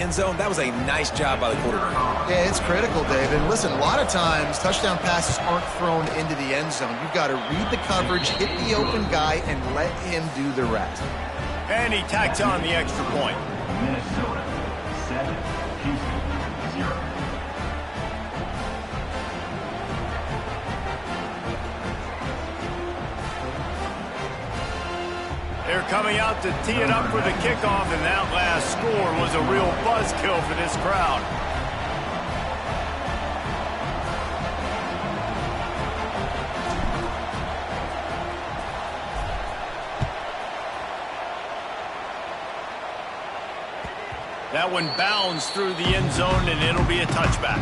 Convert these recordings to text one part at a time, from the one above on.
End zone. That was a nice job by the quarterback. Yeah, it's critical, David. Listen, a lot of times touchdown passes aren't thrown into the end zone. You've got to read the coverage, hit the open guy, and let him do the rest. And he tacks on the extra point. Minnesota 7, Houston 0. They're coming out to tee it up for the kickoff, and that last score was a real buzzkill for this crowd. That one bounds through the end zone, and it'll be a touchback.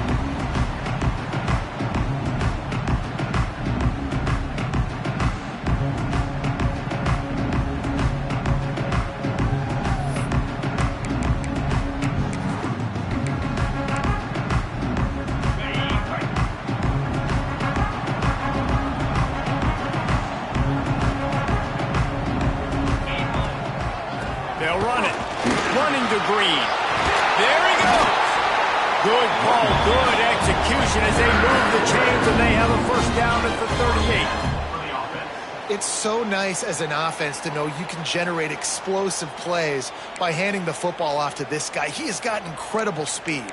They'll run it. Running to Green. There he goes. Good ball, good execution as they move the chains, and they have a first down at the 38. It's so nice as an offense to know you can generate explosive plays by handing the football off to this guy. He has got incredible speed.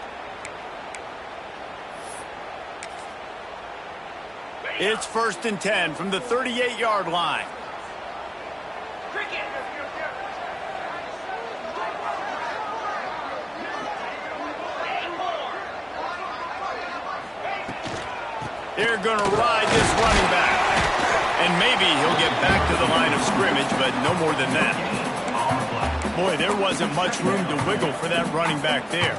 It's 1st and 10 from the 38-yard line. They're going to ride this running back. And maybe he'll get back to the line of scrimmage, but no more than that. Boy, there wasn't much room to wiggle for that running back there.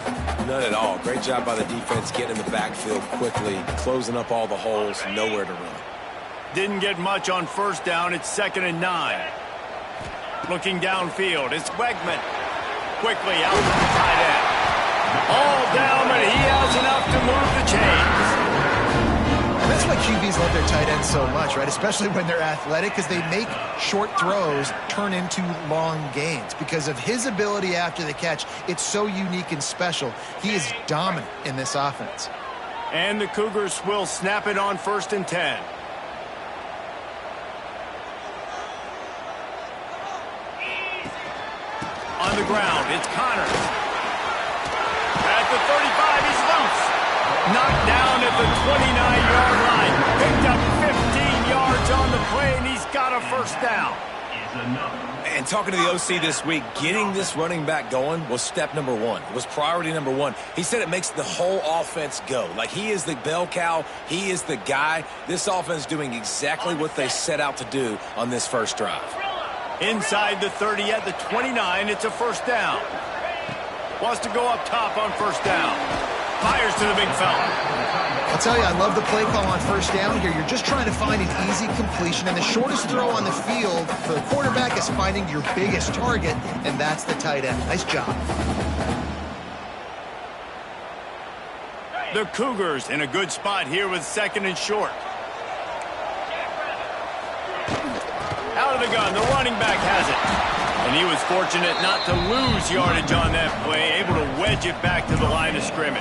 None at all. Great job by the defense getting in the backfield quickly, closing up all the holes, nowhere to run. Didn't get much on first down. It's 2nd and 9. Looking downfield, it's Wegman. Quickly out to the tight end. All down, but he has enough to move the chains. And that's why QBs love their tight ends so much, right? Especially when they're athletic, because they make short throws turn into long gains. Because of his ability after the catch, it's so unique and special. He is dominant in this offense. And the Cougars will snap it on 1st and 10. On the ground, it's Connors. At the 35, he's loose. Knocked down at the 29-yard line. Picked up 15 yards on the play, and he's got a first down. And talking to the OC this week, getting this running back going was step number one. It was priority number one. He said it makes the whole offense go. Like, he is the bell cow. He is the guy. This offense doing exactly what they set out to do on this first drive. Inside the 30 at the 29, it's a first down. Wants to go up top on first down. Fires to the big fella. I'll tell you, I love the play call on first down here. You're just trying to find an easy completion, and the shortest throw on the field for the quarterback is finding your biggest target, and that's the tight end. Nice job. The Cougars in a good spot here with 2nd and short. Out of the gun, the running back has it. And he was fortunate not to lose yardage on that play, able to wedge it back to the line of scrimmage.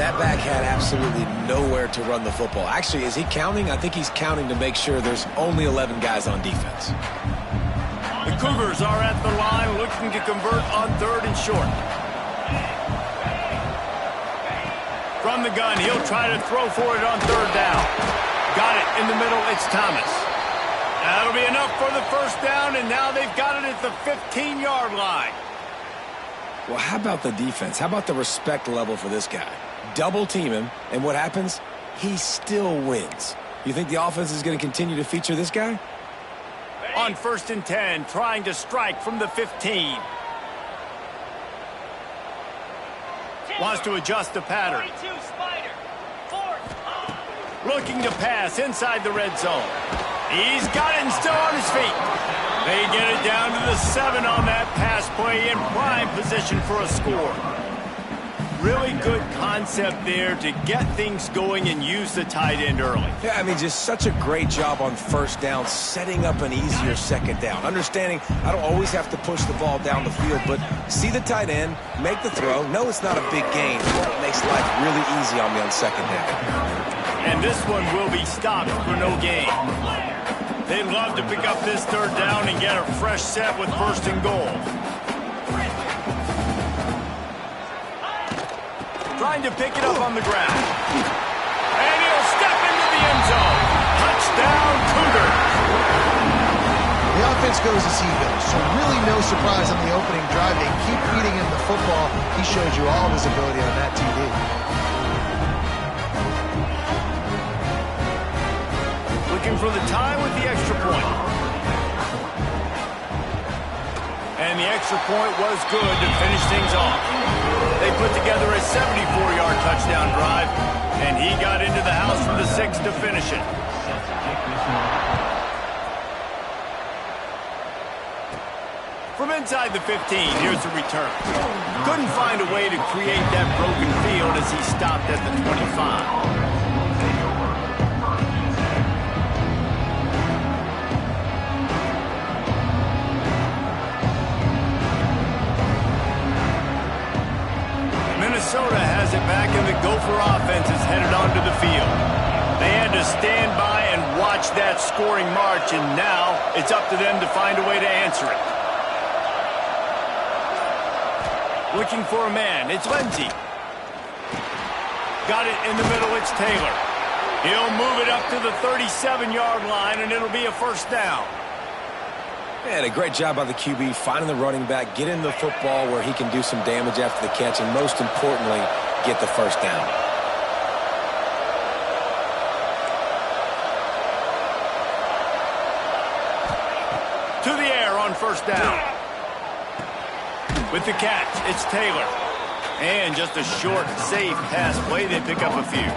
That back had absolutely nowhere to run the football. Actually, is he counting? I think he's counting to make sure there's only 11 guys on defense. The Cougars are at the line looking to convert on 3rd and short. From the gun, he'll try to throw for it on 3rd down. Got it in the middle, it's Thomas. That'll be enough for the first down, and now they've got it at the 15-yard line. Well, how about the defense? How about the respect level for this guy? Double team him, and what happens? He still wins. You think the offense is going to continue to feature this guy? On 1st and 10, trying to strike from the 15. Wants to adjust the pattern. Looking to pass inside the red zone. He's got it and still on his feet. They get it down to the 7 on that pass play in prime position for a score. Really good concept there to get things going and use the tight end early. Yeah, I mean, just such a great job on first down, setting up an easier second down. Understanding I don't always have to push the ball down the field, but see the tight end, make the throw. No, it's not a big gain, but it makes life really easy on me on second down. And this one will be stopped for no gain. They'd love to pick up this third down and get a fresh set with first and goal. Trying to pick it up on the ground. And he'll step into the end zone. Touchdown, Cougars. The offense goes as he goes, so really no surprise on the opening drive. They keep feeding him the football. He showed you all of his ability on that TD. Looking for the tie with the extra point. And the extra point was good to finish things off. They put together a 74-yard touchdown drive, and he got into the house for the 6 to finish it. From inside the 15, here's the return. Couldn't find a way to create that broken field as he stopped at the 25. Minnesota has it back, and the Gopher offense is headed onto the field. They had to stand by and watch that scoring march, and now it's up to them to find a way to answer it. Looking for a man, it's Lindsey. Got it in the middle, it's Taylor. He'll move it up to the 37-yard line, and it'll be a first down. And a great job by the QB finding the running back, getting the football where he can do some damage after the catch, and most importantly, get the first down. To the air on first down. With the catch, it's Taylor. And just a short, safe pass play, they pick up a few.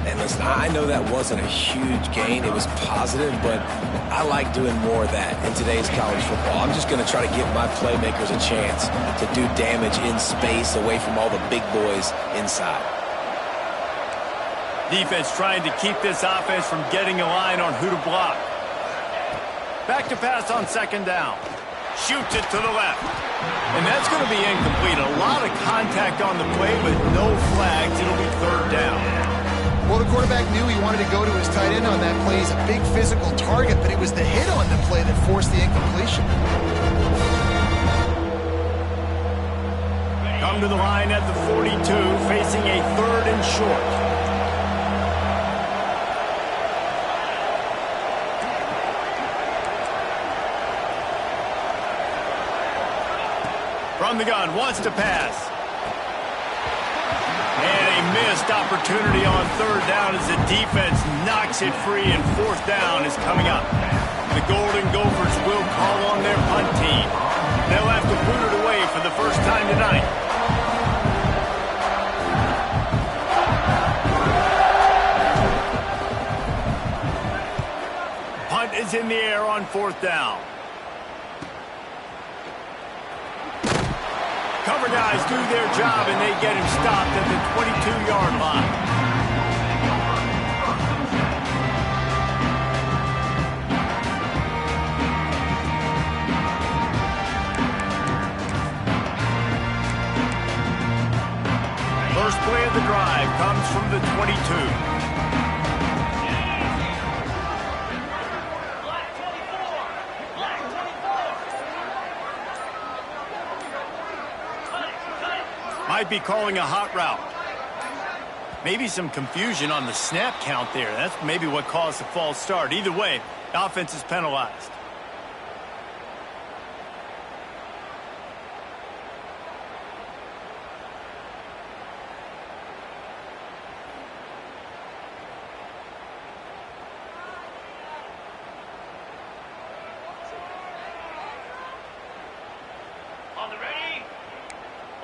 And listen, I know that wasn't a huge gain. It was positive, but I like doing more of that in today's college football. I'm just going to try to give my playmakers a chance to do damage in space away from all the big boys inside. Defense trying to keep this offense from getting a line on who to block. Back to pass on second down. Shoots it to the left. And that's going to be incomplete. A lot of contact on the play, but no flags. It'll be third down. Well, the quarterback knew he wanted to go to his tight end on that play. He's a big physical target, but it was the hit on the play that forced the incompletion. Come to the line at the 42, facing a third and short. From the gun, wants to pass. And a missed opportunity on third down as the defense knocks it free, and fourth down is coming up. The Golden Gophers will call on their punt team. They'll have to boot it away for the first time tonight. Punt is in the air on fourth down. Cover guys do their job, and they get him stopped at the 22-yard line. First play of the drive comes from the 22. Might be calling a hot route. Maybe some confusion on the snap count there. That's maybe what caused the false start. Either way, the offense is penalized.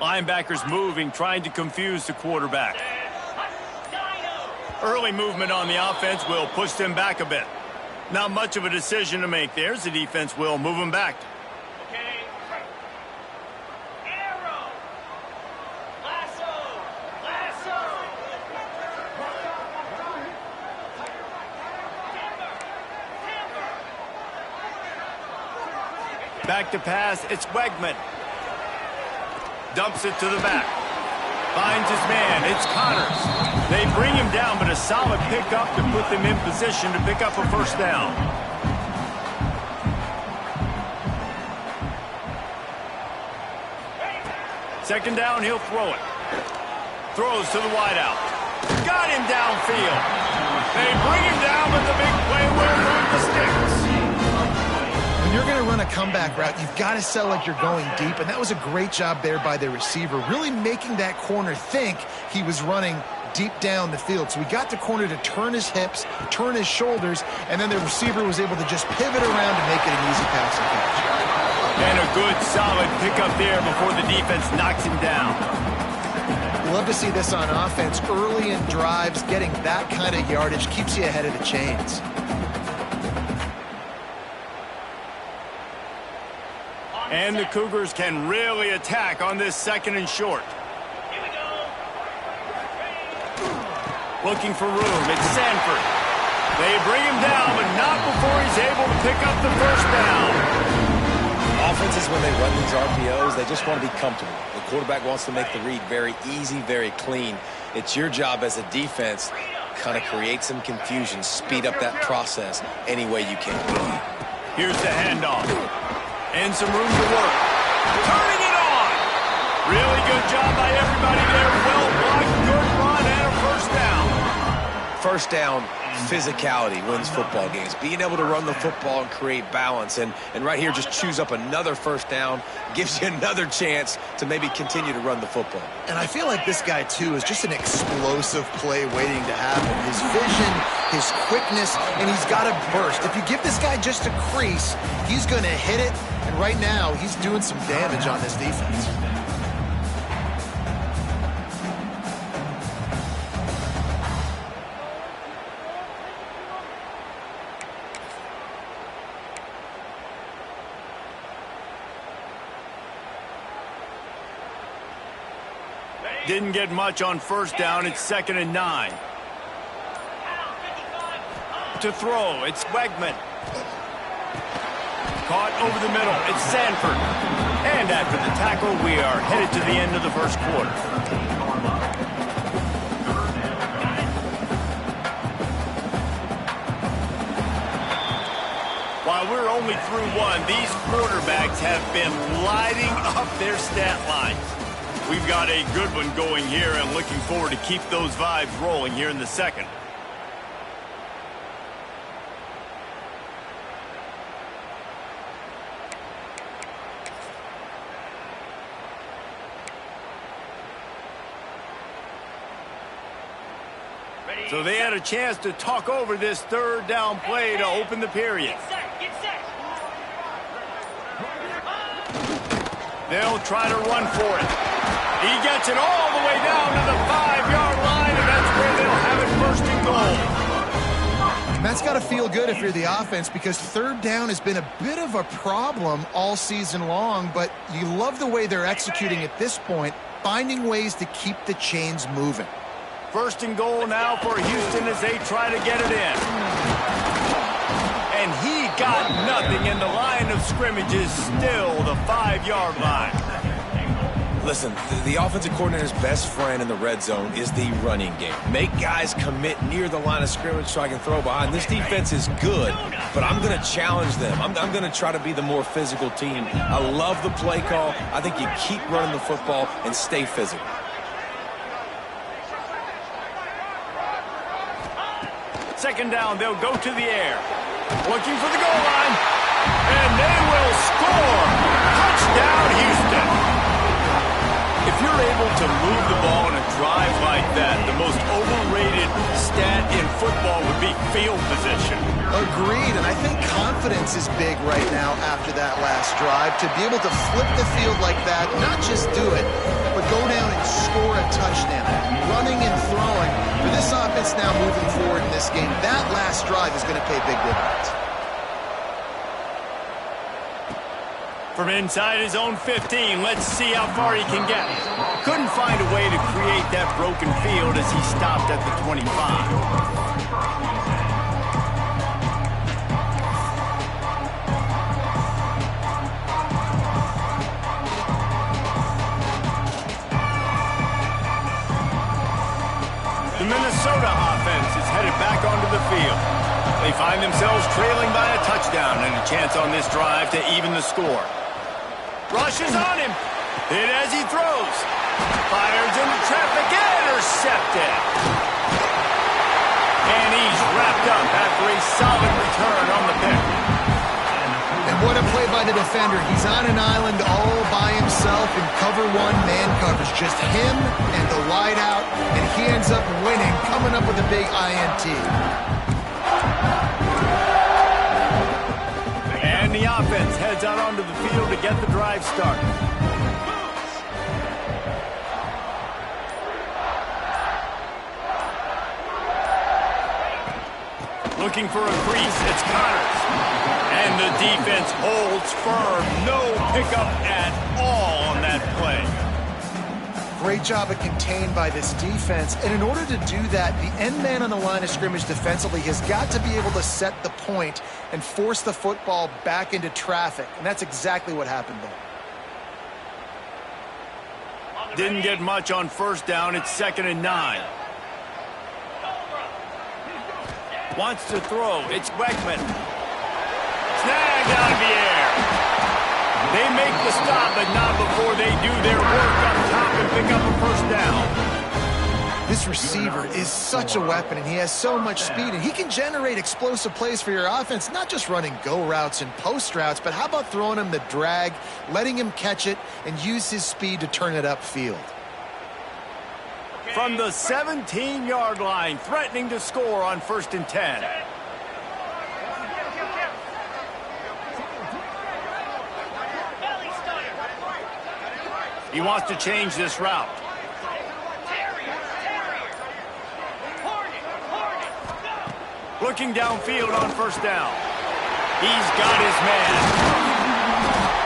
Linebackers moving, trying to confuse the quarterback. Early movement on the offense will push them back a bit. Not much of a decision to make there, as the defense will move them back. Okay. Arrow. Last Back to pass, it's Wegman. Dumps it to the back. Finds his man, it's Connors. They bring him down, but a solid pickup to put them in position to pick up a first down. Second down, he'll throw it. Throws to the wideout. Got him downfield. They bring him down, but the big play will move the sticks. When you're going to run a comeback route, you've got to sell like you're going deep, and that was a great job there by the receiver, really making that corner think he was running deep down the field. So we got the corner to turn his hips, turn his shoulders, and then the receiver was able to just pivot around and make it an easy pass and catch. And a good, solid pickup there before the defense knocks him down. Love to see this on offense. Early in drives, getting that kind of yardage keeps you ahead of the chains. And the Cougars can really attack on this second and short. Looking for room, it's Sanford. They bring him down, but not before he's able to pick up the first down. Offenses, when they run these RPOs, they just want to be comfortable. The quarterback wants to make the read very easy, very clean. It's your job as a defense kind of create some confusion, speed up that process any way you can. Here's the handoff. And some room to work. Turning it on! Really good job by everybody there. Well blocked, good run, and a first down. First down, physicality wins football games. Being able to run the football and create balance. And right here, just choose up another first down, gives you another chance to maybe continue to run the football. And I feel like this guy, too, is just an explosive play waiting to happen. His vision, his quickness, and he's got a burst. If you give this guy just a crease, he's going to hit it. And right now, he's doing some damage on this defense. Didn't get much on first down. It's 2nd and 9. To throw, it's Wegman. Caught over the middle, it's Sanford. And after the tackle, we are headed to the end of the first quarter. While we're only through one, these quarterbacks have been lighting up their stat lines. We've got a good one going here and looking forward to keep those vibes rolling here in the second. So they had a chance to talk over this third down play to open the period. They'll try to run for it. He gets it all the way down to the 5-yard line, and that's where they'll have it first and goal. And that's got to feel good if you're the offense, because third down has been a bit of a problem all season long, but you love the way they're executing at this point, finding ways to keep the chains moving. First and goal now for Houston as they try to get it in. And he got nothing, and the line of scrimmage is still the 5-yard line. Listen, the offensive coordinator's best friend in the red zone is the running game. Make guys commit near the line of scrimmage so I can throw behind. This defense is good, but I'm going to challenge them. I'm going to try to be the more physical team. I love the play call. I think you keep running the football and stay physical. Second down, they'll go to the air. Looking for the goal line. And they will score. Touchdown, Houston. If you're able to move the ball in a drive like that, the most overrated stat in football would be field position. Agreed, and I think confidence is big right now after that last drive. To be able to flip the field like that, not just do it, but go down and score a touchdown. Running and throwing. For this offense now moving forward in this game, that last drive is going to pay big dividends. From inside his own 15, let's see how far he can get. Couldn't find a way to create that broken field as he stopped at the 25. The Minnesota offense is headed back onto the field. They find themselves trailing by a touchdown and a chance on this drive to even the score. Rushes on him. Hit as he throws. Fires into traffic. Intercepted. And he's wrapped up after a solid return on the pick. And what a play by the defender. He's on an island all by himself in cover one man coverage. Just him and the wide out, and he ends up winning, coming up with a big INT. And the offense heads out onto the field to get the drive started. Looking for a crease, it's Connors. And the defense holds firm. No pickup at all on that play. Great job of contained by this defense. And in order to do that, the end man on the line of scrimmage defensively has got to be able to set the point and force the football back into traffic. And that's exactly what happened there. Didn't get much on first down. It's 2nd and 9. Wants to throw. It's Wegman. Snagged out of the air. They make the stop, but not before they do their work up top and pick up a first down. This receiver is such a weapon, and he has so much speed, and he can generate explosive plays for your offense, not just running go routes and post routes, but how about throwing him the drag, letting him catch it, and use his speed to turn it upfield. From the 17-yard line, threatening to score on 1st and 10. He wants to change this route. Looking downfield on 1st down. He's got his man.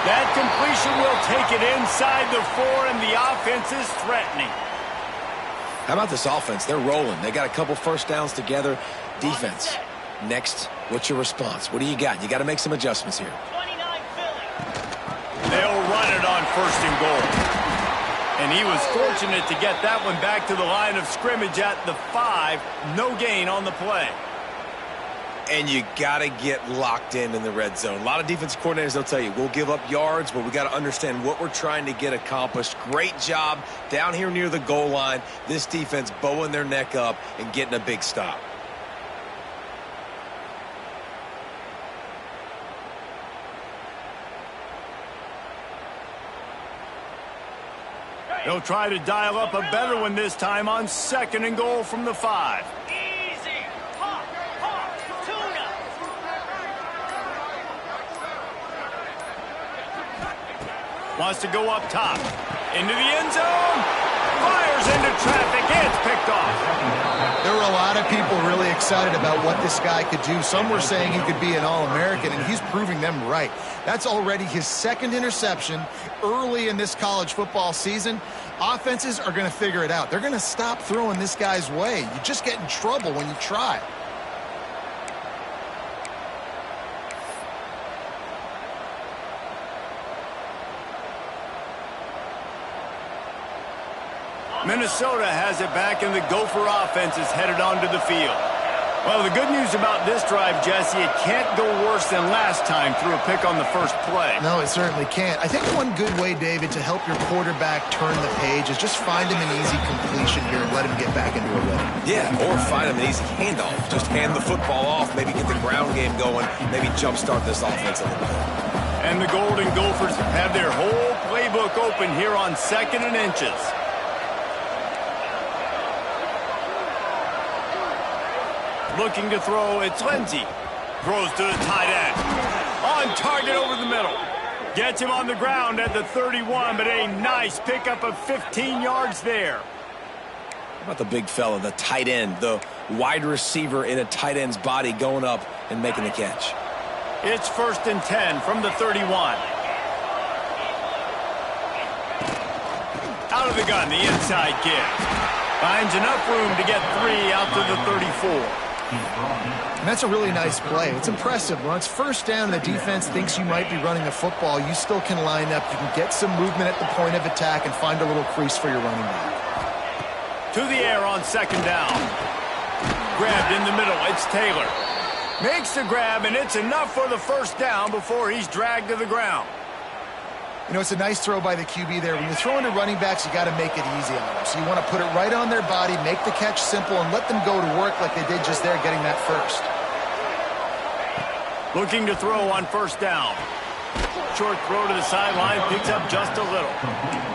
That completion will take it inside the 4, and the offense is threatening. How about this offense? They're rolling. They got a couple first downs together. Defense. Next, what's your response? What do you got? You got to make some adjustments here. They'll run it on 1st and goal. And he was fortunate to get that one back to the line of scrimmage at the 5. No gain on the play. And you got to get locked in the red zone. A lot of defense coordinators, they'll tell you, we'll give up yards, but we got to understand what we're trying to get accomplished. Great job down here near the goal line. This defense bowing their neck up and getting a big stop. They'll try to dial up a better one this time on 2nd and goal from the 5. Wants to go up top. Into the end zone. Fires into traffic. It's picked off. There were a lot of people really excited about what this guy could do. Some were saying he could be an All-American, and he's proving them right. That's already his 2nd interception early in this college football season. Offenses are going to figure it out. They're going to stop throwing this guy's way. You just get in trouble when you try. Minnesota has it back, and the Gopher offense is headed onto the field. Well, the good news about this drive, Jesse, it can't go worse than last time through a pick on the first play. No, it certainly can't. I think one good way, David, to help your quarterback turn the page is just find him an easy completion here and let him get back into a rhythm. Yeah, or find him an easy handoff. Just hand the football off, maybe get the ground game going, maybe jumpstart this offense a little bit. And the Golden Gophers have their whole playbook open here on 2nd and inches. Looking to throw, it's Lindsey. Throws to the tight end. On target over the middle. Gets him on the ground at the 31, but a nice pickup of 15 yards there. How about the big fella, the tight end, the wide receiver in a tight end's body going up and making the catch? It's 1st and 10 from the 31. Out of the gun, the inside give. Finds enough room to get 3 out to the 34. And that's a really nice play. It's impressive. When it's 1st down and the defense thinks you might be running a football, you still can line up. You can get some movement at the point of attack and find a little crease for your running back. To the air on second down. Grabbed in the middle. It's Taylor. Makes the grab, and it's enough for the first down before he's dragged to the ground. You know, it's a nice throw by the QB there. When you're throwing to running backs, you got to make it easy on them. So you want to put it right on their body, make the catch simple, and let them go to work like they did just there, getting that first. Looking to throw on first down. Short throw to the sideline, picks up just a little.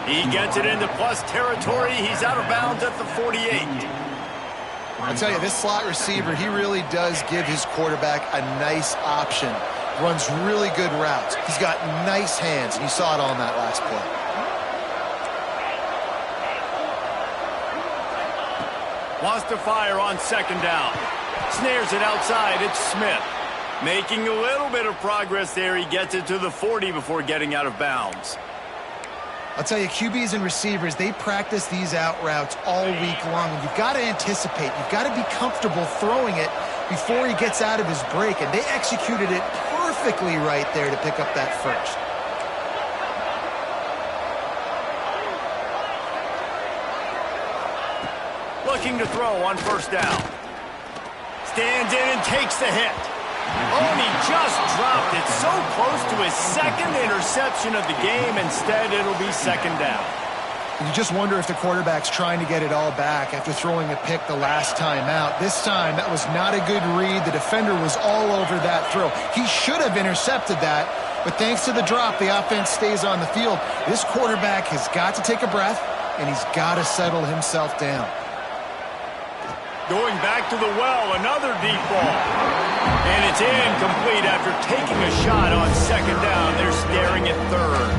He gets it into plus territory. He's out of bounds at the 48. I'll tell you, this slot receiver, he really does give his quarterback a nice option. Runs really good routes. He's got nice hands, and you saw it on that last play. Wants to fire on second down. Snares it outside. It's Smith. Making a little bit of progress there. He gets it to the 40 before getting out of bounds. I'll tell you, QBs and receivers, they practice these out routes all week long, and you've got to anticipate. You've got to be comfortable throwing it before he gets out of his break, and they executed it perfectly right there to pick up that first. Looking to throw on first down. Stands in and takes the hit. Oh, and he just dropped it so close to his second interception of the game. Instead, it'll be second down. You just wonder if the quarterback's trying to get it all back after throwing a pick the last time out. This time, that was not a good read. The defender was all over that throw. He should have intercepted that, but thanks to the drop, the offense stays on the field. This quarterback has got to take a breath, and he's got to settle himself down. Going back to the well, another deep ball. And it's incomplete after taking a shot on second down. They're staring at third.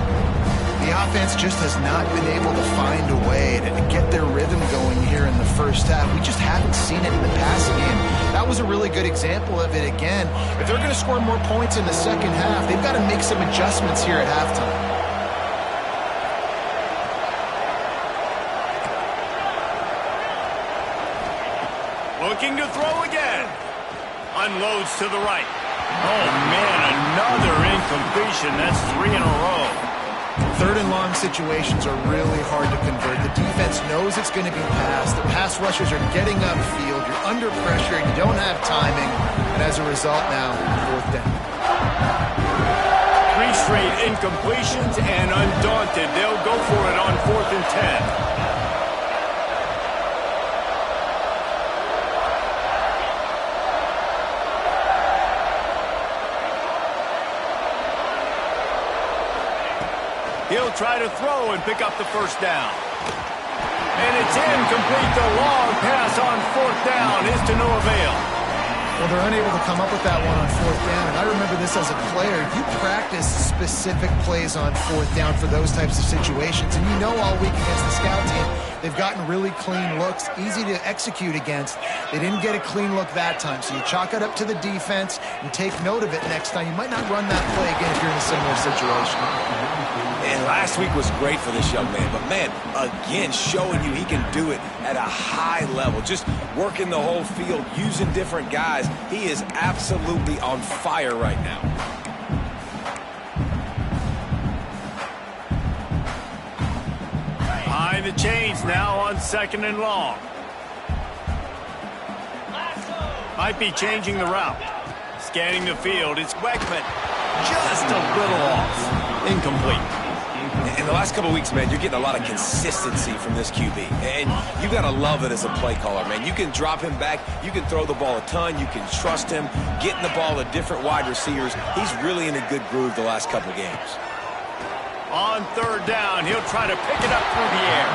The offense just has not been able to find a way to get their rhythm going here in the first half. We just haven't seen it in the passing game. That was a really good example of it again. If they're going to score more points in the second half, they've got to make some adjustments here at halftime. Looking to throw again. Unloads to the right. Oh, man, another incompletion. That's 3 in a row. Third and long situations are really hard to convert. The defense knows it's going to be passed. The pass rushers are getting upfield. You're under pressure. You don't have timing. And as a result now, fourth down. 3 straight incompletions, and undaunted, they'll go for it on 4th and 10. He'll try to throw and pick up the first down. And it's incomplete. The long pass on 4th down is to no avail. Well, they're unable to come up with that one on 4th down. And I remember this as a player. You practice specific plays on 4th down for those types of situations. And you know all week against the scout team, they've gotten really clean looks, easy to execute against. They didn't get a clean look that time. So you chalk it up to the defense and take note of it next time. You might not run that play again if you're in a similar situation. And last week was great for this young man. But, man, again, showing you he can do it at a high level. Just working the whole field, using different guys. He is absolutely on fire right now. Behind the chains now on 2nd and long. Might be changing the route. Scanning the field, it's Wegman. Just a little off. Incomplete. In the last couple of weeks, man, you're getting a lot of consistency from this QB. And you got to love it as a play caller, man. You can drop him back. You can throw the ball a ton. You can trust him. Getting the ball to different wide receivers. He's really in a good groove the last couple of games. On 3rd down, he'll try to pick it up through the air.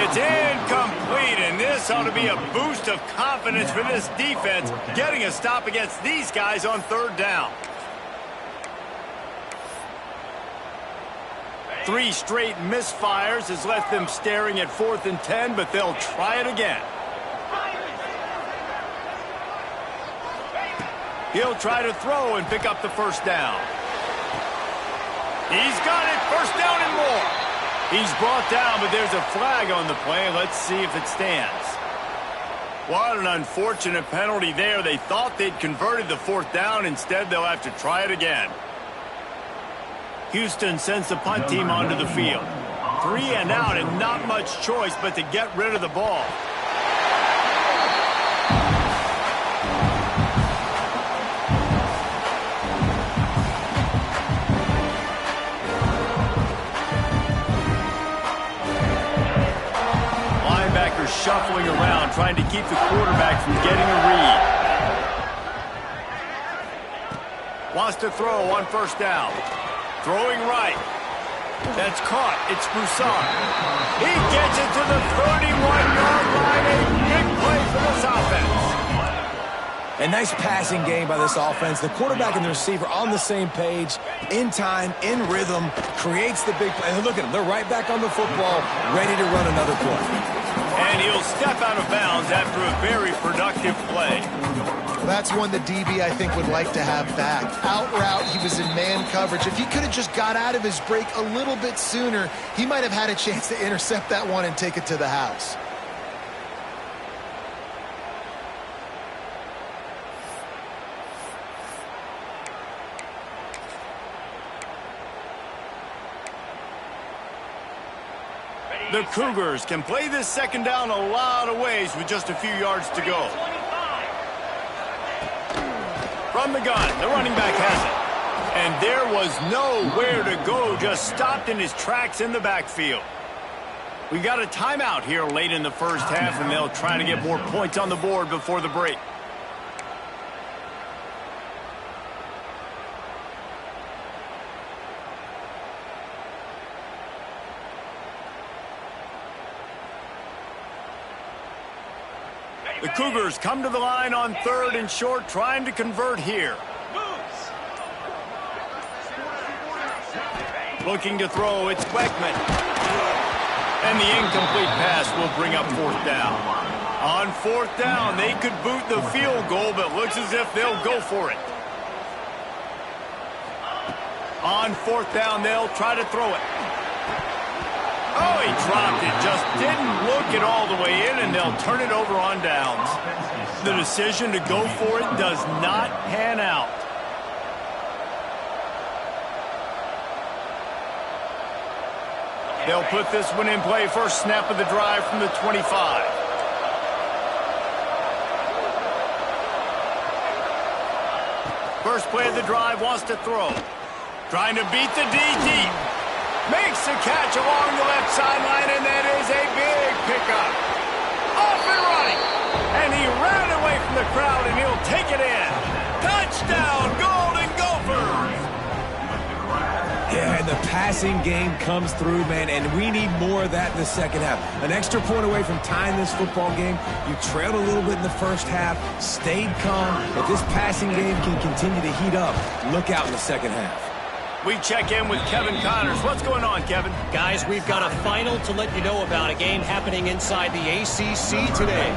It's incomplete, and this ought to be a boost of confidence for this defense, getting a stop against these guys on 3rd down. 3 straight misfires has left them staring at 4th and 10, but they'll try it again. He'll try to throw and pick up the first down. He's got it, first down and more. He's brought down, but there's a flag on the play. Let's see if it stands. What an unfortunate penalty there. They thought they'd converted the 4th down. Instead, they'll have to try it again. Houston sends the punt team onto the field. 3 and out and not much choice but to get rid of the ball. Shuffling around, trying to keep the quarterback from getting a read. Wants to throw on first down. Throwing right. That's caught. It's Broussard. He gets it to the 31-yard line. A big play for this offense. A nice passing game by this offense. The quarterback and the receiver on the same page, in time, in rhythm, creates the big play. And look at them. They're right back on the football, ready to run another play. And he'll step out of bounds after a very productive play. That's one the DB, I think, would like to have back. Out route, he was in man coverage. If he could have just got out of his break a little bit sooner, he might have had a chance to intercept that one and take it to the house. The Cougars can play this second down a lot of ways with just a few yards to go. From the gun, the running back has it. And there was nowhere to go, just stopped in his tracks in the backfield. We got a timeout here late in the first half, and they'll try to get more points on the board before the break. The Cougars come to the line on 3rd and short, trying to convert here. Looking to throw, it's Weckman. And the incomplete pass will bring up 4th down. On 4th down, they could boot the field goal, but looks as if they'll go for it. On 4th down, they'll try to throw it. Oh, he dropped it. Just didn't look it all the way in, and they'll turn it over on downs. The decision to go for it does not pan out. They'll put this one in play. First snap of the drive from the 25. First play of the drive, wants to throw. Trying to beat the D deep. Makes the catch along the left sideline, and that is a big pickup. Off and running. And he ran away from the crowd, and he'll take it in. Touchdown, Golden Gophers! Yeah, and the passing game comes through, man, and we need more of that in the second half. An extra point away from tying this football game. You trailed a little bit in the first half, stayed calm. If this passing game can continue to heat up, look out in the second half. We check in with Kevin Connors. What's going on, Kevin? Guys, we've got a final to let you know about, a game happening inside the ACC today.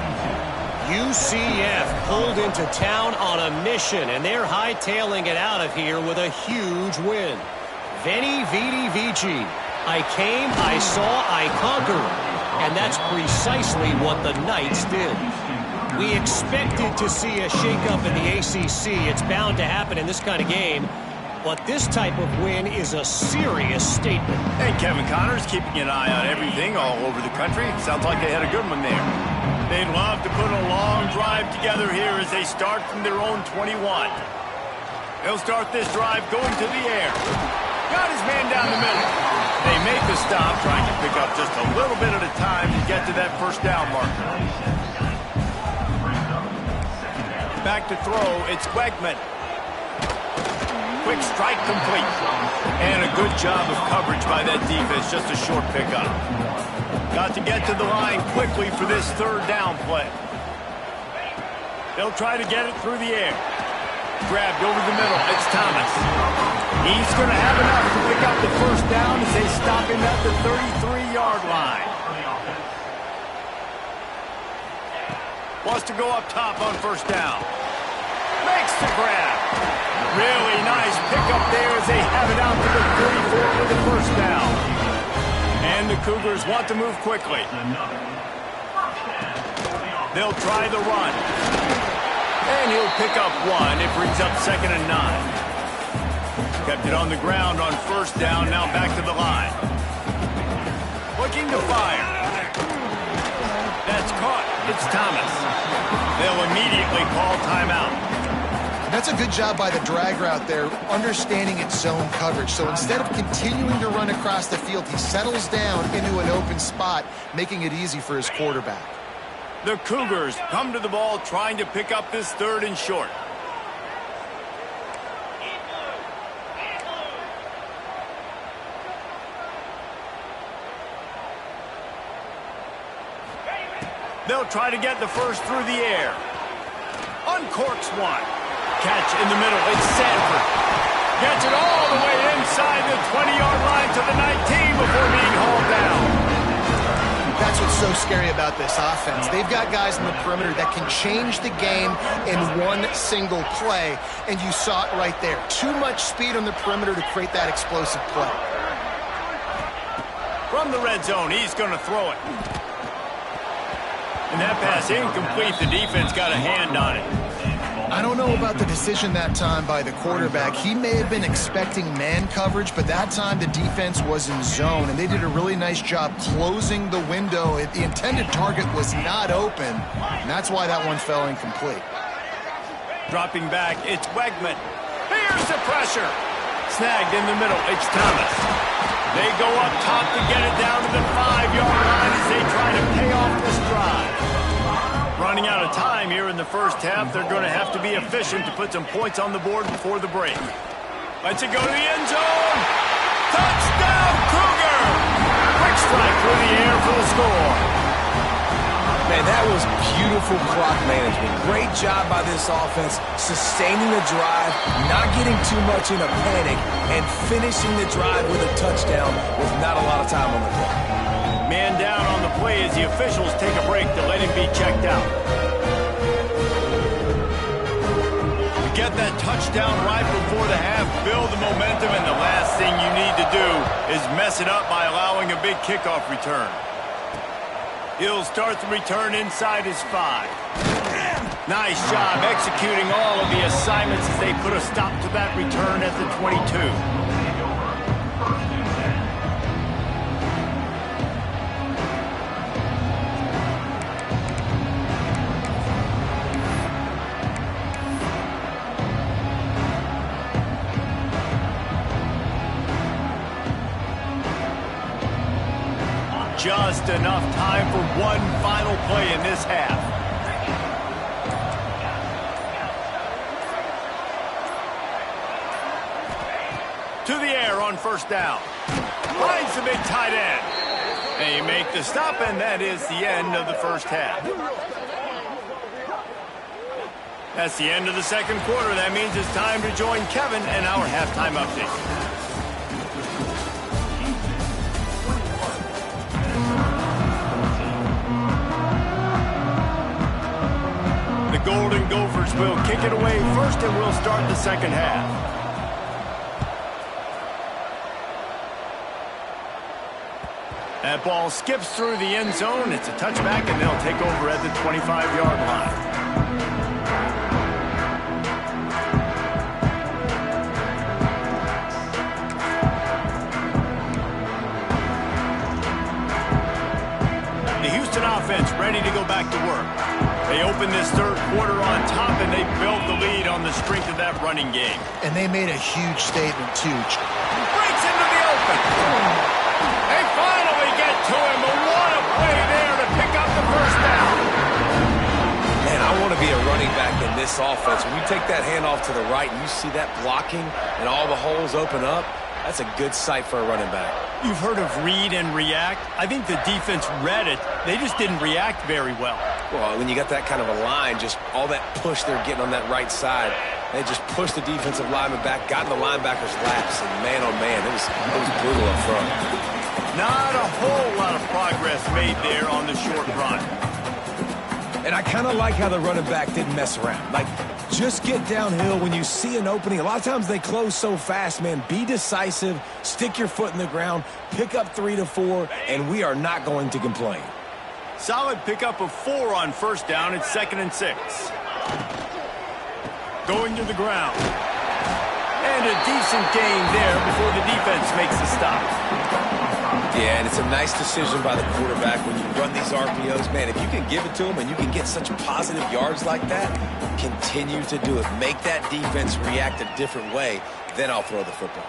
UCF pulled into town on a mission, and they're hightailing it out of here with a huge win. Veni, Vidi, Vici. I came, I saw, I conquered. And that's precisely what the Knights did. We expected to see a shakeup in the ACC. It's bound to happen in this kind of game. But this type of win is a serious statement. And Kevin Connors keeping an eye on everything all over the country. Sounds like they had a good one there. They'd love to put a long drive together here as they start from their own 21. They'll start this drive going to the air. Got his man down the middle. They make the stop, trying to pick up just a little bit at a time to get to that first down marker. Back to throw, it's Weckman. Quick strike complete. And a good job of coverage by that defense. Just a short pickup. Got to get to the line quickly for this 3rd down play. They'll try to get it through the air. Grabbed over the middle. It's Thomas. He's going to have enough to pick up the first down as they stop him at the 33-yard line. Wants to go up top on first down. Makes the grab. Really nice pickup there as they have it out to the 34 with the first down. And the Cougars want to move quickly. They'll try the run. And he'll pick up one. It brings up 2nd and 9. Kept it on the ground on first down. Now back to the line. Looking to fire. That's caught. It's Thomas. They'll immediately call timeout. That's a good job by the drag route there, understanding its zone coverage. So instead of continuing to run across the field, he settles down into an open spot, making it easy for his quarterback. The Cougars come to the ball trying to pick up this 3rd and short. They'll try to get the first through the air. Uncorks one. Catch in the middle. It's Sanford. Gets it all the way inside the 20-yard line to the 19 before being hauled down. That's what's so scary about this offense. They've got guys in the perimeter that can change the game in one single play, and you saw it right there. Too much speed on the perimeter to create that explosive play. From the red zone, he's going to throw it. And that pass incomplete. The defense got a hand on it. I don't know about the decision that time by the quarterback. He may have been expecting man coverage, but that time the defense was in zone, and they did a really nice job closing the window. The intended target was not open, and that's why that one fell incomplete. Dropping back, it's Wegman. Here's the pressure. Snagged in the middle, it's Thomas. They go up top to get it down to the 5-yard line as they try to pay off this drive. Running out of time here in the first half, they're going to have to be efficient to put some points on the board before the break. Lets it go to the end zone. Touchdown, Cougar! Quick strike through the air for the score. Man, that was beautiful clock management. Great job by this offense, sustaining the drive, not getting too much in a panic, and finishing the drive with a touchdown with not a lot of time on the clock. Man down on the play as the officials take a break to let him be checked out. To get that touchdown right before the half, build the momentum, and the last thing you need to do is mess it up by allowing a big kickoff return. He'll start the return inside his 5. Nice job executing all of the assignments as they put a stop to that return at the 22. Just enough time for one final play in this half. To the air on first down. Finds the big tight end. They make the stop, and that is the end of the first half. That's the end of the second quarter. That means it's time to join Kevin and our halftime update. The Golden Gophers will kick it away first, and we'll start the second half. That ball skips through the end zone. It's a touchback, and they'll take over at the 25-yard line. The Houston offense ready to go back to work. They open this third quarter on top, and they built the lead on the strength of that running game. And they made a huge statement, too. Breaks into the open. They finally get to him. A what a play there to pick up the first down. Man, I want to be a running back in this offense. When you take that handoff to the right and you see that blocking and all the holes open up, that's a good sight for a running back. You've heard of read and react. I think the defense read it. They just didn't react very well. Well, when you got that kind of a line, just all that push they're getting on that right side, they just pushed the defensive lineman back, got in the linebacker's laps, and man, oh man, it was brutal up front. Not a whole lot of progress made there on the short run. And I kind of like how the running back didn't mess around. Like, just get downhill when you see an opening. A lot of times they close so fast, man. Be decisive, stick your foot in the ground, pick up 3 to 4, and we are not going to complain. Solid pickup of 4 on first down. It's 2nd and 6. Going to the ground. And a decent gain there before the defense makes the stop. Yeah, and it's a nice decision by the quarterback when you run these RPOs. Man, if you can give it to them and you can get such positive yards like that, continue to do it. Make that defense react a different way, then I'll throw the football.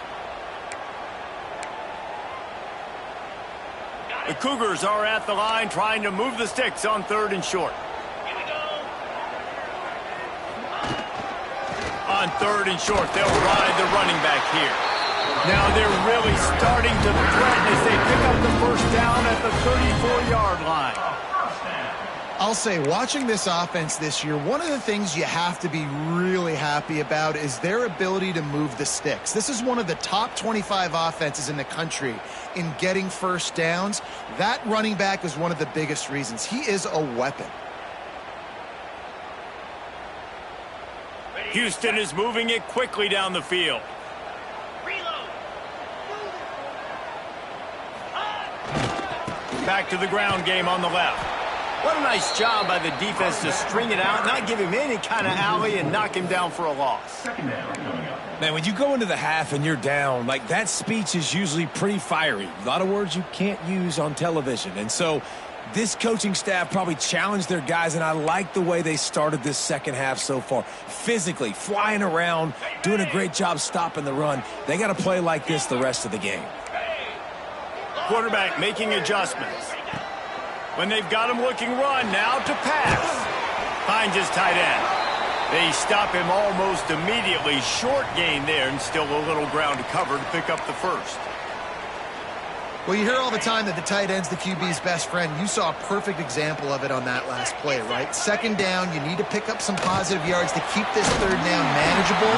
The Cougars are at the line trying to move the sticks on 3rd and short. On 3rd and short, they'll ride the running back here. Now they're really starting to threaten as they pick up the first down at the 34-yard line. I'll say, watching this offense this year, one of the things you have to be really happy about is their ability to move the sticks. This is one of the top 25 offenses in the country in getting first downs. That running back is one of the biggest reasons. He is a weapon. Houston is moving it quickly down the field. Back to the ground game on the left. What a nice job by the defense to string it out, not give him any kind of alley, and knock him down for a loss. Man, when you go into the half and you're down, like, that speech is usually pretty fiery. A lot of words you can't use on television. And so this coaching staff probably challenged their guys, and I like the way they started this second half so far. Physically, flying around, doing a great job stopping the run. They got to play like this the rest of the game. Quarterback making adjustments. When they've got him looking run, now to pass. Finds his tight end. They stop him almost immediately. Short gain there, and still a little ground to cover to pick up the first. Well, you hear all the time that the tight end's the QB's best friend. You saw a perfect example of it on that last play, right? Second down, you need to pick up some positive yards to keep this third down manageable.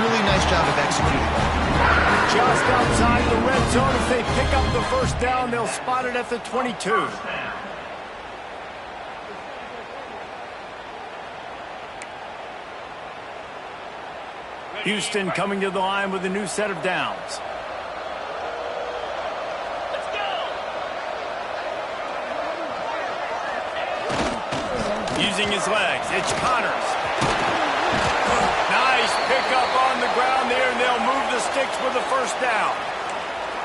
Really nice job of executing. Just outside the red zone. If they pick up the first down, they'll spot it at the 22. Houston coming to the line with a new set of downs. Using his legs, it's Connors. Nice pickup on the ground there, and they'll move the sticks with the first down.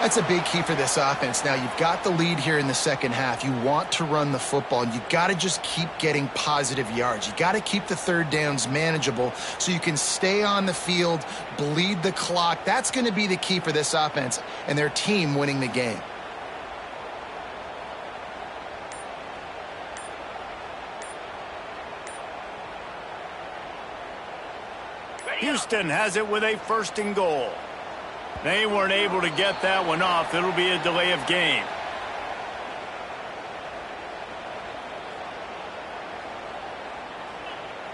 That's a big key for this offense. Now, you've got the lead here in the second half. You want to run the football, and you got to just keep getting positive yards. You got to keep the third downs manageable so you can stay on the field, bleed the clock. That's going to be the key for this offense and their team winning the game. Houston has it with a 1st and goal. They weren't able to get that one off. It'll be a delay of game.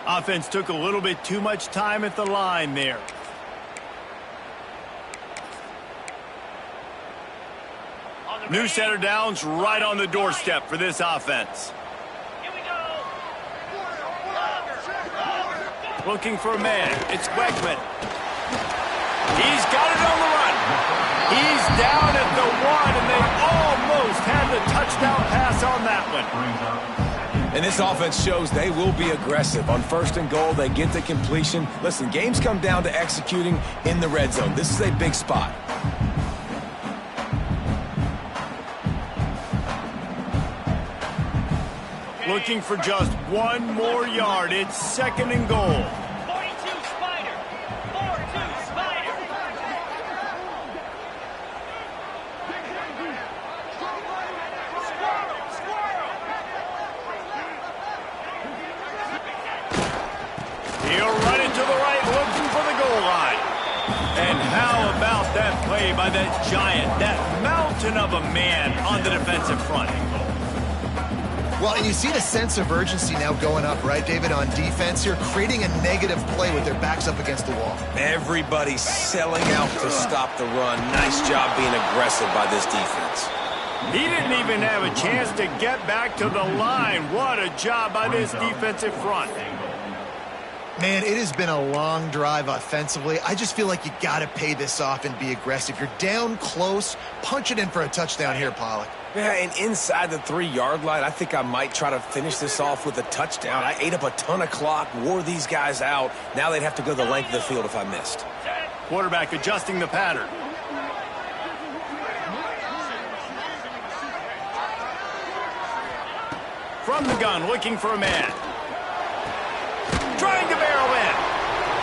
Offense took a little bit too much time at the line there. New set of downs right on the doorstep for this offense. Looking for a man. It's Wegman. He's got it on the run. He's down at the 1, and they almost had the touchdown pass on that one. And this offense shows they will be aggressive. On 1st and goal, they get the completion. Listen, games come down to executing in the red zone. This is a big spot. Looking for just one more yard. It's 2nd and goal. 42 Spider. 4-2 Spider. He'll run it to the right, looking for the goal line. And how about that play by that giant, that mountain of a man on the defensive front? Well, and you see the sense of urgency now going up, right, David, on defense here, creating a negative play with their backs up against the wall. Everybody's selling out to stop the run. Nice job being aggressive by this defense. He didn't even have a chance to get back to the line. What a job by this defensive front. Man, it has been a long drive offensively. I just feel like you got to pay this off and be aggressive. You're down close. Punch it in for a touchdown here, Pollock. Yeah, and inside the 3-yard line, I think I might try to finish this off with a touchdown. I ate up a ton of clock, wore these guys out. Now they'd have to go the length of the field if I missed. Quarterback adjusting the pattern. From the gun, looking for a man. Trying to barrel in.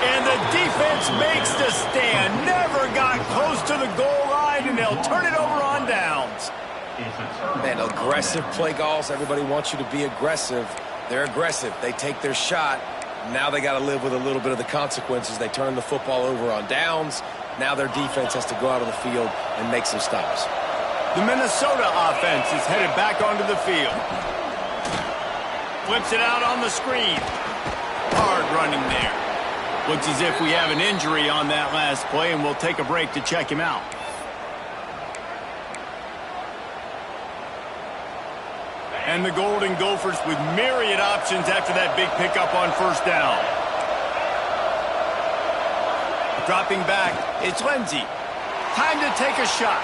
And the defense makes the stand. Never got close to the goal line, and they'll turn it over on downs. Man, aggressive play calls. Everybody wants you to be aggressive. They're aggressive. They take their shot. Now they got to live with a little bit of the consequences. They turn the football over on downs. Now their defense has to go out on the field and make some stops. The Minnesota offense is headed back onto the field. Flips it out on the screen. Hard running there. Looks as if we have an injury on that last play, and we'll take a break to check him out. And the Golden Gophers with myriad options after that big pickup on first down. Dropping back, it's Lindsey. Time to take a shot.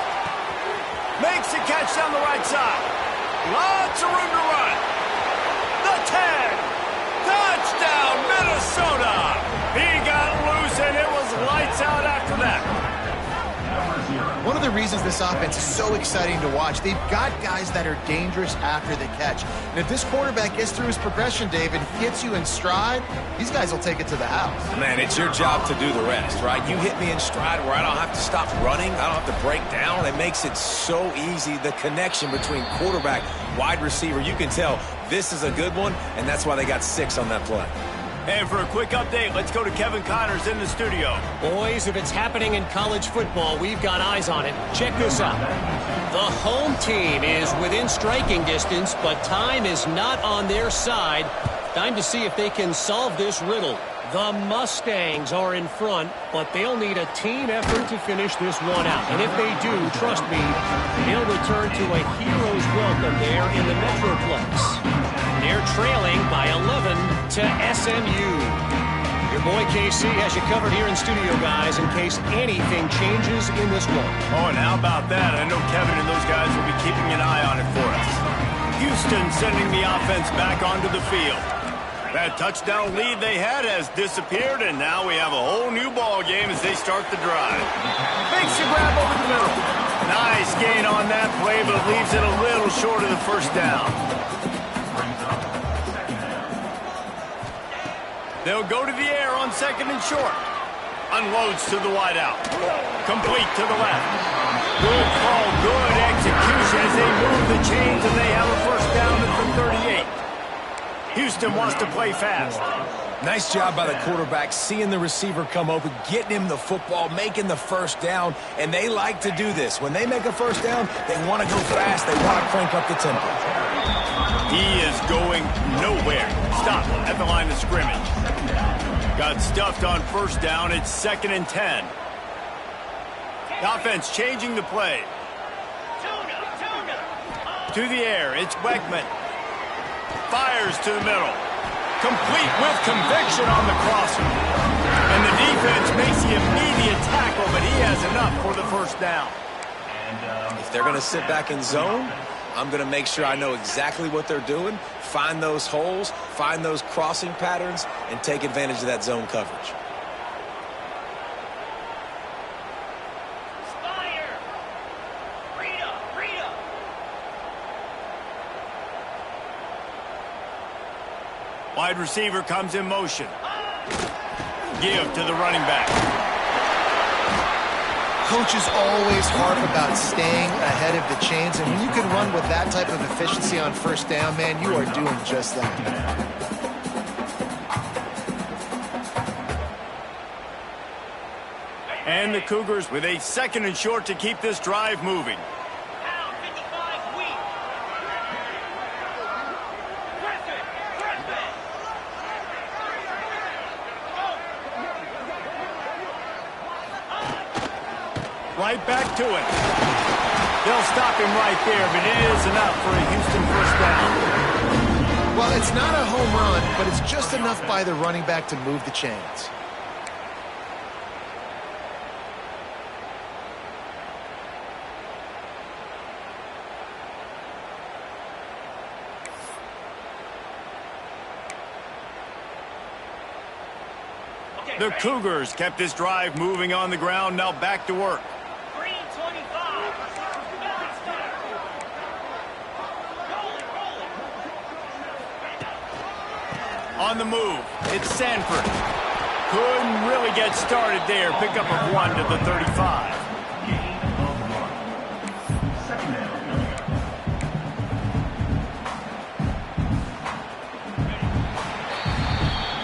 Makes a catch down the right side. Lots of room to run. The 10. Touchdown, Minnesota. He got loose, and it was lights out after that. One of the reasons this offense is so exciting to watch, they've got guys that are dangerous after the catch. And if this quarterback gets through his progression, David, hits you in stride, these guys will take it to the house. Man, it's your job to do the rest, right? You hit me in stride where I don't have to stop running. I don't have to break down. It makes it so easy. The connection between quarterback, wide receiver, you can tell this is a good one, and that's why they got 6 on that play. And for a quick update, let's go to Kevin Connors in the studio. Boys, if it's happening in college football, we've got eyes on it. Check this out. The home team is within striking distance, but time is not on their side. Time to see if they can solve this riddle. The Mustangs are in front, but they'll need a team effort to finish this one out. And if they do, trust me, they'll return to a hero's welcome there in the Metroplex. They're trailing by 11 to SMU. Your boy KC has you covered here in studio, guys, in case anything changes in this one. Oh, and how about that? I know Kevin and those guys will be keeping an eye on it for us. Houston sending the offense back onto the field. That touchdown lead they had has disappeared, and now we have a whole new ball game as they start the drive. Makes a grab over the middle. Nice gain on that play, but leaves it a little short of the first down. They'll go to the air on second and short. Unloads to the wideout. Complete to the left. Good call, good execution as they move the chains, and they have a first down at the 38. Houston wants to play fast. Nice job by the quarterback, seeing the receiver come open, getting him the football, making the first down, and they like to do this. When they make a first down, they want to go fast. They want to crank up the tempo. He is going nowhere. Stop at the line of scrimmage. Got stuffed on first down. It's 2nd and 10. The offense changing the play. To the air, it's Wegman. Fires to the middle. Complete with conviction on the crosser. And the defense makes the immediate tackle, but he has enough for the first down. If they're going to sit back in zone, I'm going to make sure I know exactly what they're doing, find those holes, find those crossing patterns, and take advantage of that zone coverage. Spire! Rita! Wide receiver comes in motion. Give to the running back. Coaches always harp about staying ahead of the chains, and when you can run with that type of efficiency on first down, man, you are doing just that. And the Cougars with a 2nd and short to keep this drive moving. Pound 55 weak. Griffin! Right back to it. They'll stop him right there, but it is enough for a Houston first down. Well, it's not a home run, but it's just enough by the running back to move the chains. The Cougars kept this drive moving on the ground, now back to work. Green 25. Belly start. Rolling. On the move, it's Sanford. Couldn't really get started there. Pickup of 1 to the 35.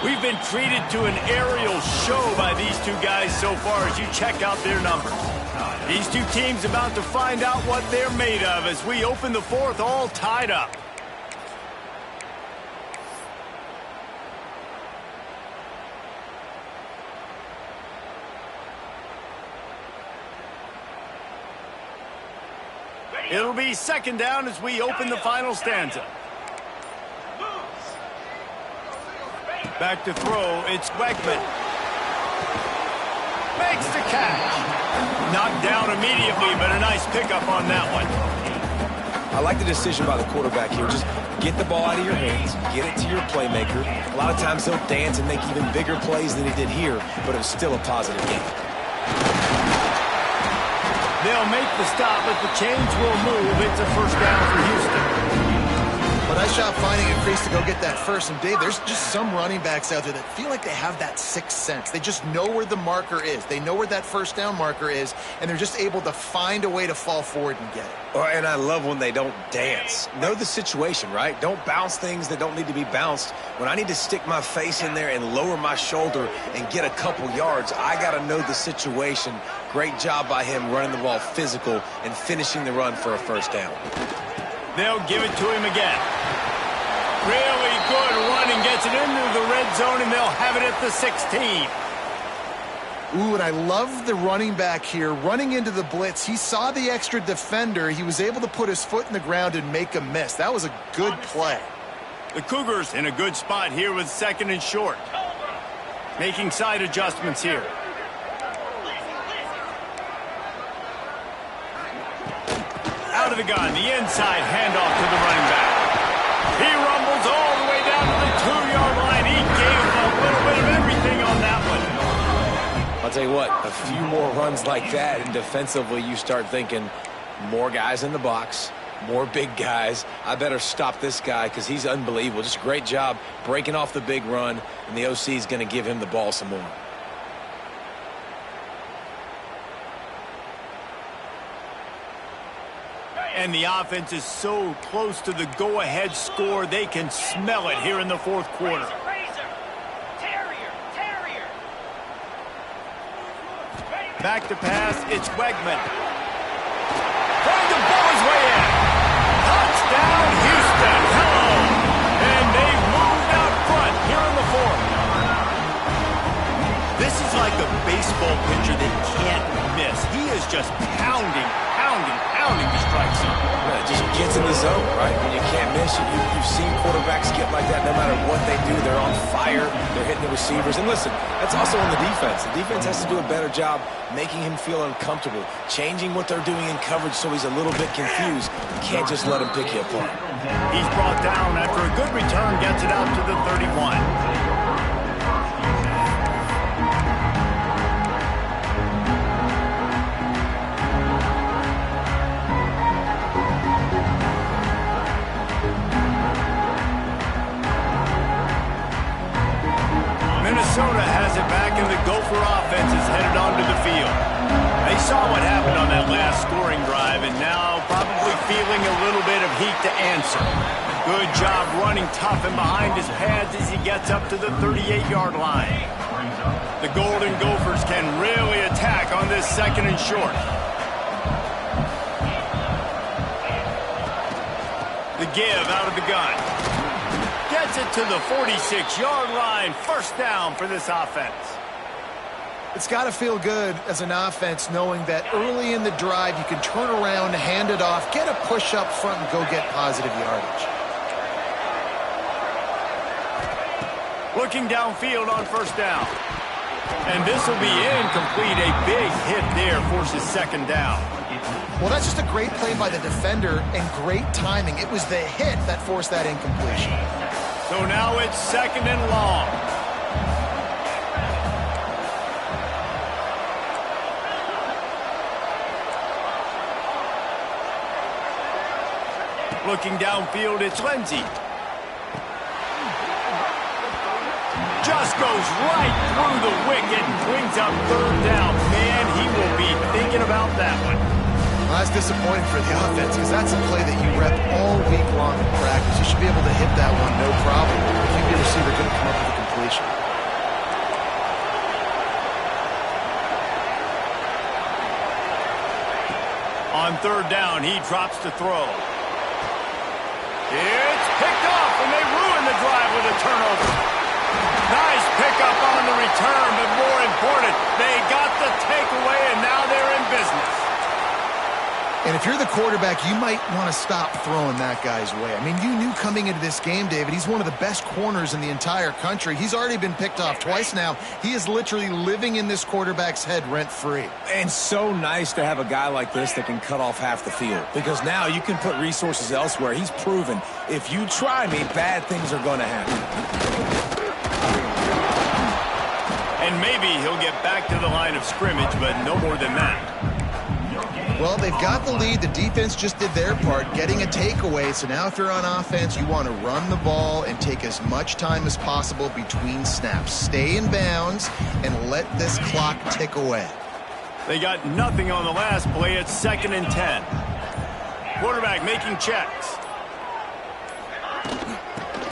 We've been treated to an aerial show by these two guys so far as you check out their numbers. These two teams about to find out what they're made of as we open the fourth all tied up. It'll be second down as we open the final stanza. Back to throw, it's Wegman. Makes the catch. Knocked down immediately, but a nice pickup on that one. I like the decision by the quarterback here. Just get the ball out of your hands, get it to your playmaker. A lot of times he'll dance and make even bigger plays than he did here, but it was still a positive game. They'll make the stop, but the chains will move. It's a first down for Houston. But nice job finding a crease to go get that first. And, Dave, there's just some running backs out there that feel like they have that sixth sense. They just know where the marker is. They know where that first down marker is, and they're just able to find a way to fall forward and get it. And I love when they don't dance. Know the situation, right? Don't bounce things that don't need to be bounced. When I need to stick my face in there and lower my shoulder and get a couple yards, I got to know the situation. Great job by him running the ball physical and finishing the run for a first down. They'll give it to him again. Really good running, gets it into the red zone, and they'll have it at the 16. Ooh, and I love the running back here running into the blitz. He saw the extra defender. He was able to put his foot in the ground and make a miss. That was a good play. The Cougars in a good spot here with second and short. Making side adjustments here. Out of the gun, the inside handoff to the running back. He rumbles all the way down to the 2-yard line. He gave a little bit of everything on that one. I'll tell you what, a few more runs like that, and defensively you start thinking more guys in the box, more big guys. I better stop this guy because he's unbelievable. Just a great job breaking off the big run, and the OC is going to give him the ball some more. And the offense is so close to the go-ahead score, they can smell it here in the fourth quarter. Terrier. Back to pass, it's Wegman. Trying to blow his way in. Touchdown, Houston. Hello. And they've moved out front here in the fourth. This is like a baseball pitcher that can't miss. He is just pounding the strike zone. Yeah, it just gets in the zone, right? When you can't miss, you've seen quarterbacks get like that no matter what they do. They're on fire. They're hitting the receivers. And listen, that's also on the defense. The defense has to do a better job making him feel uncomfortable, changing what they're doing in coverage so he's a little bit confused. You can't just let him pick you apart. He's brought down after a good return, gets it out to the 31. Minnesota has it back, and the Gopher offense is headed onto the field. They saw what happened on that last scoring drive, and now probably feeling a little bit of heat to answer. Good job running tough and behind his pads as he gets up to the 38-yard line. The Golden Gophers can really attack on this second and short. The give out of the gun. Gets it to the 46-yard line. First down for this offense. It's got to feel good as an offense knowing that early in the drive you can turn around, hand it off, get a push up front, and go get positive yardage. Looking downfield on first down. And this will be incomplete. A big hit there forces second down. Well, that's just a great play by the defender and great timing. It was the hit that forced that incompletion. So now it's second and long. Looking downfield, it's Lindsey. just goes right through the wicket and brings up third down. Man, he will be thinking about that one. Well, that's disappointing for the offense because that's a play that you rep all week long in practice. You should be able to hit that one no problem. The QB receiver couldn't come up with a completion. On third down, he drops to throw. It's picked off, and they ruin the drive with a turnover. Nice pickup on the return, but more important, they got the takeaway, and now they're in business. And if you're the quarterback, you might want to stop throwing that guy's way. I mean, you knew coming into this game, David, he's one of the best corners in the entire country. He's already been picked off twice now. He is literally living in this quarterback's head rent-free. And so nice to have a guy like this that can cut off half the field, because now you can put resources elsewhere. He's proven if you try me, bad things are going to happen. And maybe he'll get back to the line of scrimmage, but no more than that. Well, they've got the lead. The defense just did their part, getting a takeaway. So now if you're on offense, you want to run the ball and take as much time as possible between snaps. Stay in bounds and let this clock tick away. They got nothing on the last play. It's 2nd and 10. Quarterback making checks.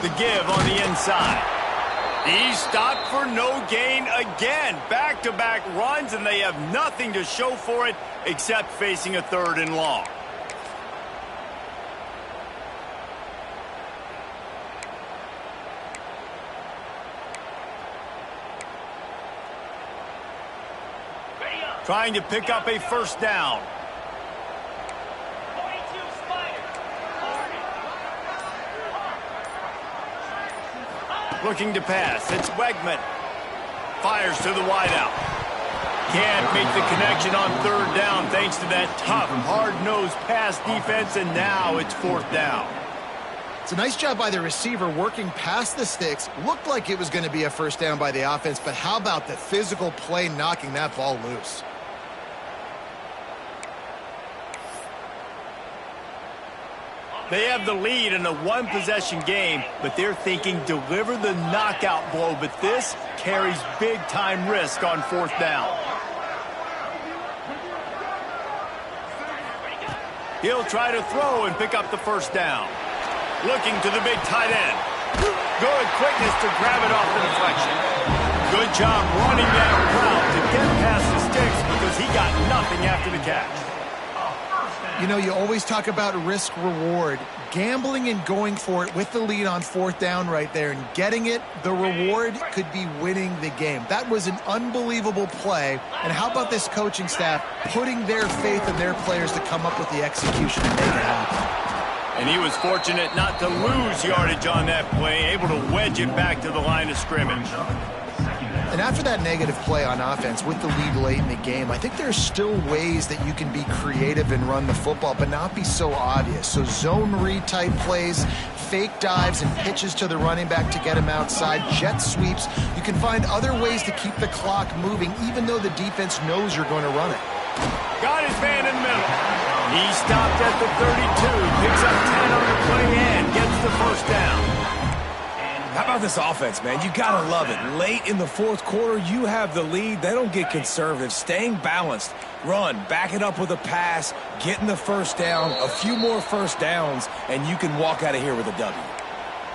The give on the inside. He's stopped for no gain again. Back-to-back runs, and they have nothing to show for it except facing a 3rd and long. Trying to pick up a first down. 42 Spider. Looking to pass. It's Wegman. Fires to the wideout. Can't make the connection on 3rd down thanks to that tough, hard-nosed pass defense, and now it's 4th down. It's a nice job by the receiver working past the sticks. Looked like it was going to be a first down by the offense, but how about the physical play knocking that ball loose? They have the lead in a one-possession game, but they're thinking deliver the knockout blow, but this carries big-time risk on 4th down. He'll try to throw and pick up the first down. Looking to the big tight end. Good quickness to grab it off the deflection. Good job running that route to get past the sticks because he got nothing after the catch. You know, you always talk about risk-reward. Gambling and going for it with the lead on 4th down right there and getting it, the reward could be winning the game. That was an unbelievable play. And how about this coaching staff putting their faith in their players to come up with the execution and make it happen? And he was fortunate not to lose yardage on that play, able to wedge it back to the line of scrimmage. And after that negative play on offense with the lead late in the game, I think there's still ways that you can be creative and run the football, but not be so obvious. So zone read type plays, fake dives and pitches to the running back to get him outside, jet sweeps. You can find other ways to keep the clock moving, even though the defense knows you're going to run it. Got his man in the middle. He stopped at the 32, picks up 10 on the play and gets the first down. How about this offense, man? You got to love it. Late in the 4th quarter, you have the lead. They don't get conservative. Staying balanced. Run, back it up with a pass, getting the first down, a few more first downs, and you can walk out of here with a W.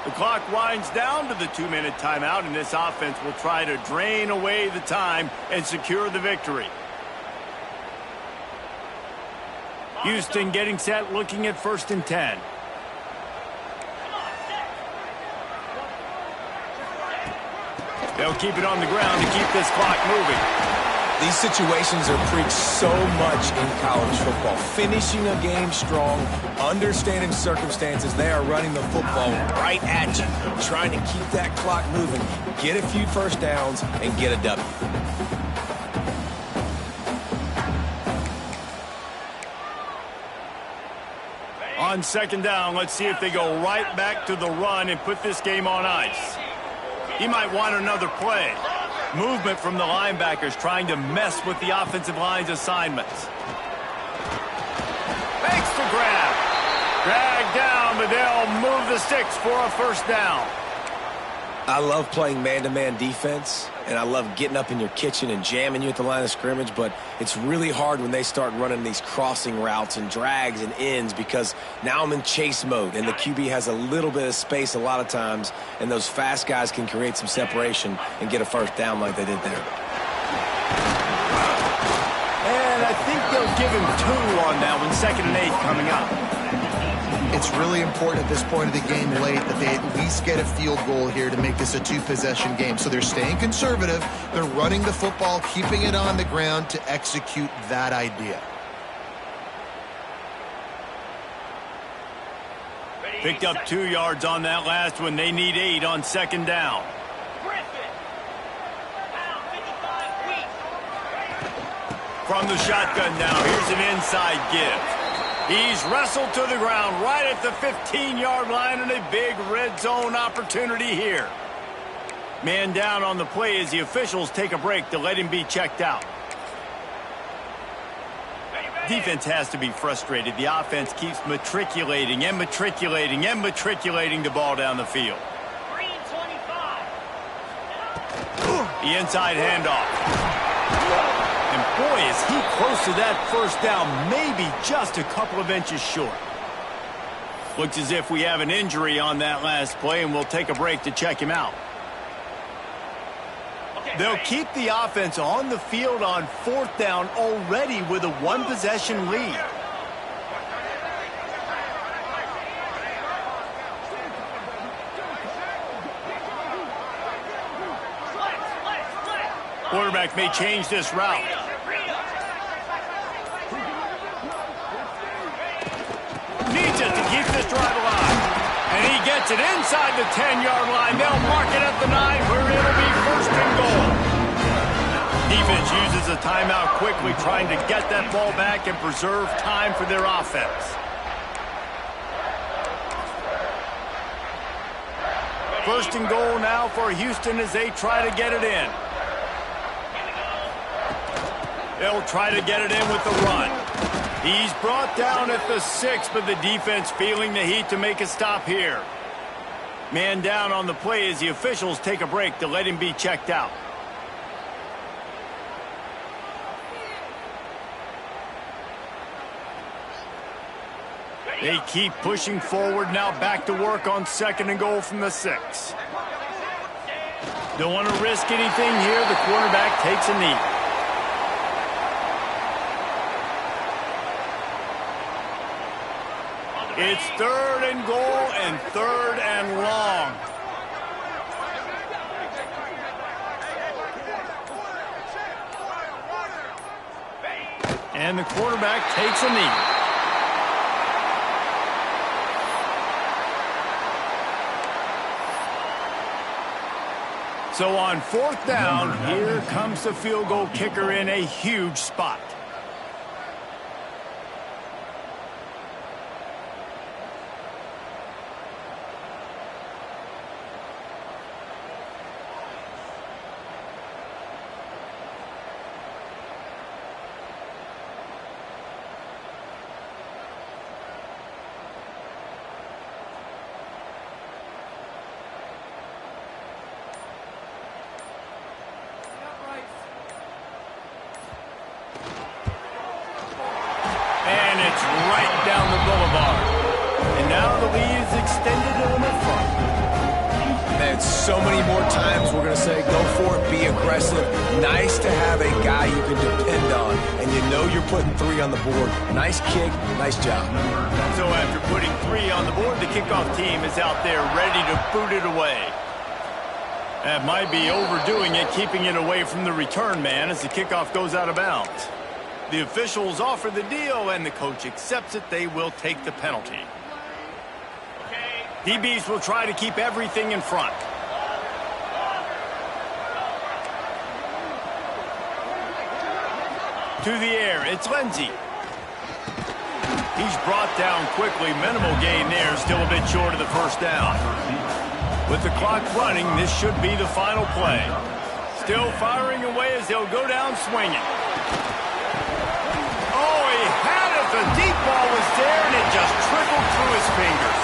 The clock winds down to the 2-minute timeout, and this offense will try to drain away the time and secure the victory. Houston getting set, looking at 1st and 10. They'll keep it on the ground to keep this clock moving. These situations are preached so much in college football. Finishing a game strong, understanding circumstances. They are running the football right at you, trying to keep that clock moving, get a few first downs, and get a W. On 2nd down, let's see if they go right back to the run and put this game on ice. He might want another play. Movement from the linebackers trying to mess with the offensive line's assignments. Makes the grab. Dragged down, but they'll move the sticks for a first down. I love playing man-to-man defense, and I love getting up in your kitchen and jamming you at the line of scrimmage, but it's really hard when they start running these crossing routes and drags and ends because now I'm in chase mode, and the QB has a little bit of space a lot of times, and those fast guys can create some separation and get a first down like they did there. And I think they'll give him 2 on that one, 2nd and 8 coming up. It's really important at this point of the game late that they at least get a field goal here to make this a 2-possession game. So they're staying conservative. They're running the football, keeping it on the ground to execute that idea. Picked up 2 yards on that last one. They need 8 on 2nd down. From the shotgun now, here's an inside give. He's wrestled to the ground right at the 15-yard line, and a big red zone opportunity here. Man down on the play as the officials take a break to let him be checked out. Defense has to be frustrated. The offense keeps matriculating and matriculating and matriculating the ball down the field. The inside handoff. And boy, is he close to that first down, maybe just a couple of inches short. Looks as if we have an injury on that last play, and we'll take a break to check him out. They'll keep the offense on the field on 4th down already with a 1-possession lead. Quarterback may change this route. Needs it to keep this drive alive. And he gets it inside the 10-yard line. They'll mark it at the 9 where it'll be 1st and goal. Defense uses a timeout quickly, trying to get that ball back and preserve time for their offense. First and goal now for Houston as they try to get it in. They'll try to get it in with the run. He's brought down at the 6, but the defense feeling the heat to make a stop here. Man down on the play as the officials take a break to let him be checked out. They keep pushing forward, now back to work on 2nd and goal from the 6. Don't want to risk anything here. The quarterback takes a knee. It's 3rd and goal and 3rd and long. And the quarterback takes a knee. So on 4th down, here comes the field goal kicker in a huge spot. And it's right down the boulevard. And now the lead is extended on the front. Man, so many more times we're going to say, go for it, be aggressive. Nice to have a guy you can depend on, and you know you're putting 3 on the board. Nice kick, nice job. So after putting 3 on the board, the kickoff team is out there ready to boot it away. That might be overdoing it, keeping it away from the return man as the kickoff goes out of bounds. The officials offer the deal, and the coach accepts it. They will take the penalty. DBs will try to keep everything in front. To the air, it's Lindsey. He's brought down quickly. Minimal gain there, still a bit short of the first down. With the clock running, this should be the final play. Still firing away as they'll go down swinging. Oh, he had it. The deep ball was there, and it just trickled through his fingers.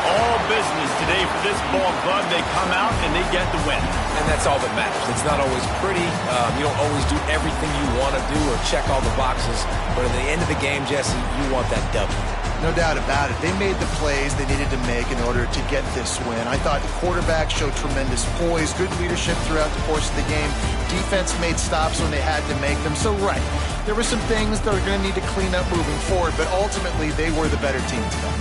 All business today for this ball club. They come out and they get the win. And that's all that matters. It's not always pretty. You don't always do everything you want to do or check all the boxes. But at the end of the game, Jesse, you want that W. No doubt about it. They made the plays they needed to make in order to get this win. I thought the quarterback showed tremendous poise, good leadership throughout the course of the game. Defense made stops when they had to make them. So, right, there were some things that are going to need to clean up moving forward, but ultimately they were the better team today.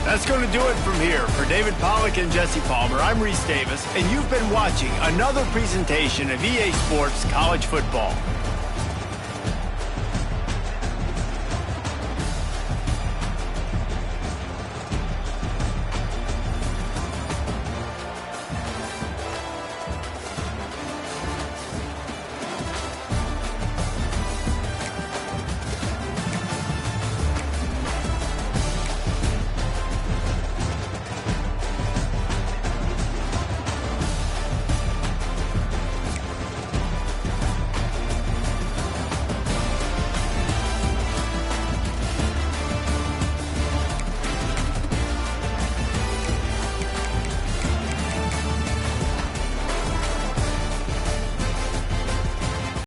That's going to do it from here. For David Pollack and Jesse Palmer, I'm Reese Davis, and you've been watching another presentation of EA Sports College Football.